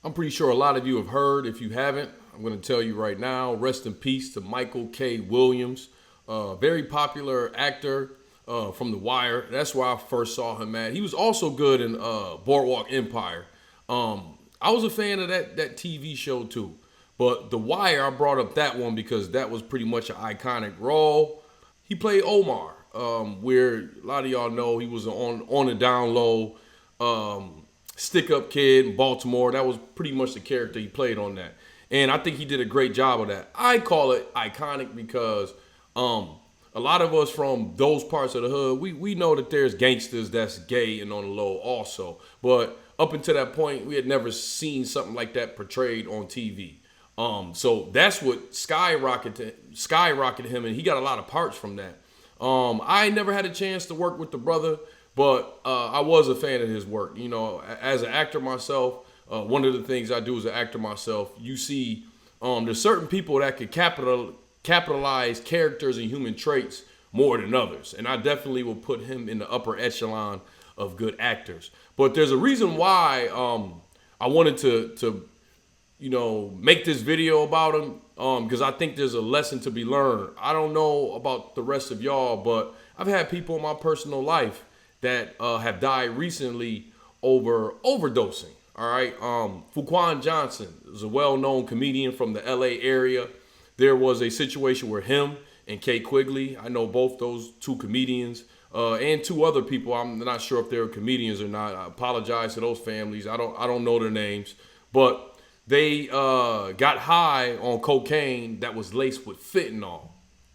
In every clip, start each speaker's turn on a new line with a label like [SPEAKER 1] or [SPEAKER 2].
[SPEAKER 1] I'm pretty sure a lot of you have heard. If you haven't, I'm going to tell you right now. Rest in peace to Michael K. Williams, very popular actor from The Wire. That's where I first saw him at. He was also good in Boardwalk Empire. I was a fan of that TV show too. But The Wire, I brought up that one because that was pretty much an iconic role. He played Omar, where a lot of y'all know he was on the down low. Stick-up kid in Baltimore. That was pretty much the character he played on that. And I think he did a great job of that. I call it iconic because a lot of us from those parts of the hood, we know that there's gangsters that's gay and on the low also. But up until that point, we had never seen something like that portrayed on TV. So that's what skyrocketed him, and he got a lot of parts from that. I never had a chance to work with the brother, but I was a fan of his work. You know, as an actor myself, one of the things I do as an actor myself, you see there's certain people that could capitalize characters and human traits more than others. And I definitely will put him in the upper echelon of good actors. But there's a reason why I wanted to make this video about him, because I think there's a lesson to be learned. I don't know about the rest of y'all, but I've had people in my personal life that have died recently over overdosing. All right. Fuquan Johnson is a well-known comedian from the LA area. There was a situation where him and Kay Quigley, I know both those two comedians, and two other people. I'm not sure if they're comedians or not. I apologize to those families. I don't know their names, but they got high on cocaine that was laced with fentanyl.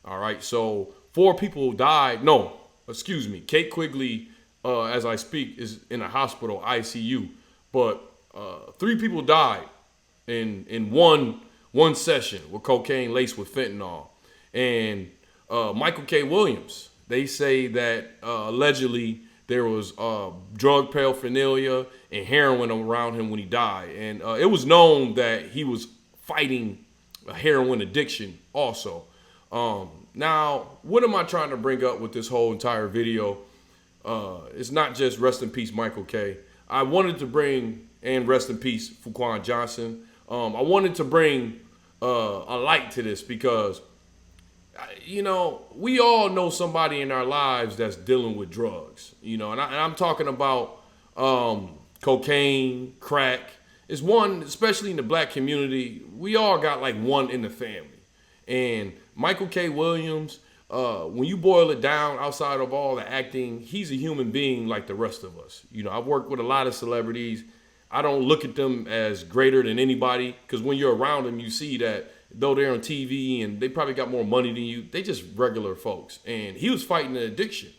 [SPEAKER 1] All right. So 4 people died. No, excuse me. Kay Quigley, as I speak, is in a hospital ICU, but 3 people died in one session with cocaine laced with fentanyl. And Michael K. Williams, they say that allegedly there was drug paraphernalia and heroin around him when he died. And it was known that he was fighting a heroin addiction also. Now, what am I trying to bring up with this whole entire video? It's not just rest in peace, Michael K. I wanted to bring, and rest in peace, Fuquan Johnson. I wanted to bring a light to this because, we all know somebody in our lives that's dealing with drugs, and I'm talking about cocaine, crack. It's one, especially in the black community, we all got like one in the family. And Michael K. Williams, when you boil it down, outside of all the acting, he's a human being like the rest of us. I've worked with a lot of celebrities. I don't look at them as greater than anybody because when you're around them, you see that though they're on TV and they probably got more money than you, they just regular folks. And he was fighting an addiction.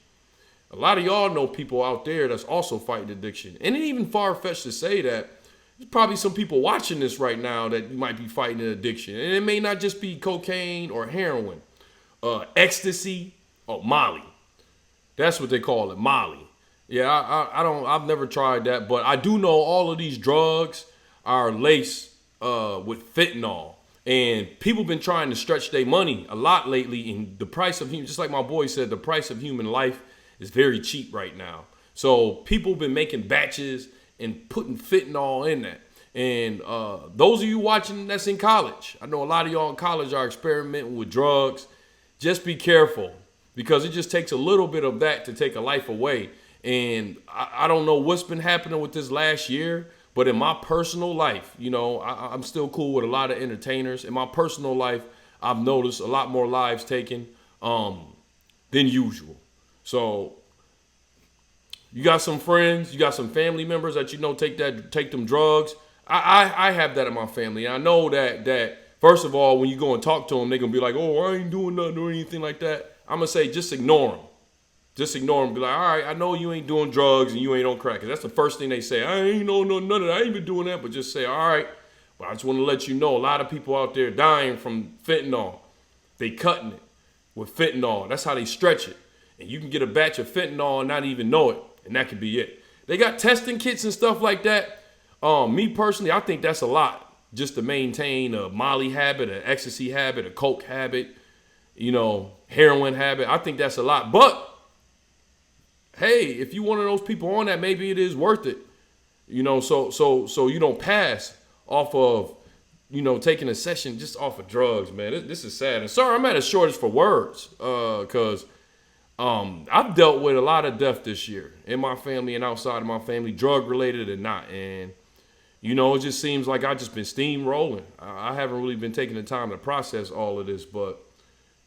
[SPEAKER 1] A lot of y'all know people out there that's also fighting addiction. And it ain't even far-fetched to say that there's probably some people watching this right now that might be fighting an addiction. And it may not just be cocaine or heroin. Ecstasy or Molly. That's what they call it, Molly. Yeah, I've never tried that, but I do know all of these drugs are laced with fentanyl. And people been trying to stretch their money a lot lately. And the price of human, just like my boy said, the price of human life is very cheap right now. So people been making batches and putting fentanyl in that. And those of you watching that's in college, I know a lot of y'all in college are experimenting with drugs. Just be careful because it just takes a little bit of that to take a life away. And I don't know what's been happening with this last year, but in my personal life, I'm still cool with a lot of entertainers. In my personal life, I've noticed a lot more lives taken than usual. So you got some friends, you got some family members that take them drugs. I have that in my family. And I know that first of all, when you go and talk to them, they're going to be like, oh, I ain't doing nothing or anything like that. I'm going to say, just ignore them. Just ignore them. Be like, all right, I know you ain't doing drugs and you ain't on crack. That's the first thing they say. I ain't know none of that. I ain't been doing that. But just say, all right. But I just want to let you know, a lot of people out there dying from fentanyl. They cutting it with fentanyl. That's how they stretch it. And you can get a batch of fentanyl and not even know it. And that could be it. They got testing kits and stuff like that. Me personally, I think that's a lot. Just to maintain a Molly habit, an ecstasy habit, a coke habit, heroin habit. I think that's a lot. But hey, if you one of those people on that, maybe it is worth it. So you don't pass off of, you know, taking a session just off of drugs, man. This is sad. And sorry, I'm at a shortage for words, because I've dealt with a lot of death this year in my family and outside of my family, drug related and not. And you know, it just seems like I've just been steamrolling. I haven't really been taking the time to process all of this, but,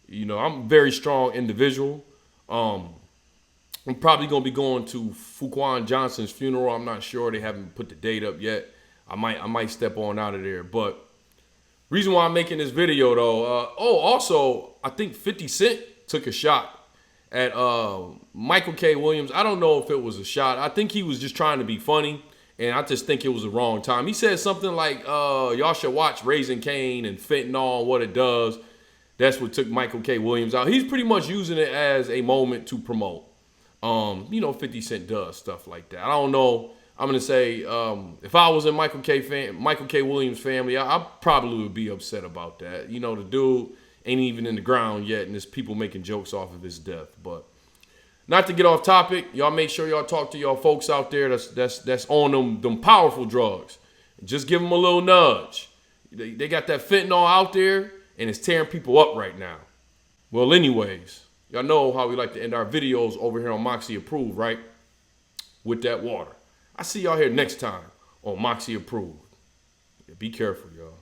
[SPEAKER 1] you know, I'm a very strong individual. I'm probably going to be going to Fuquan Johnson's funeral. I'm not sure. They haven't put the date up yet. I might step on out of there. But reason why I'm making this video, though, also, I think 50 Cent took a shot at Michael K. Williams. I don't know if it was a shot. I think he was just trying to be funny. And I just think it was the wrong time. He said something like, y'all should watch Raising Cain and Fentanyl and what it does. That's what took Michael K. Williams out. He's pretty much using it as a moment to promote. You know, 50 Cent does stuff like that. I don't know. I'm going to say, if I was in Michael K. Williams' family, I probably would be upset about that. You know, the dude ain't even in the ground yet, and there's people making jokes off of his death. But not to get off topic, y'all make sure y'all talk to y'all folks out there that's on them powerful drugs. Just give them a little nudge. They got that fentanyl out there, and it's tearing people up right now. Well, anyways, y'all know how we like to end our videos over here on Moxy Approved, right? With that water. I see y'all here next time on Moxy Approved. Be careful, y'all.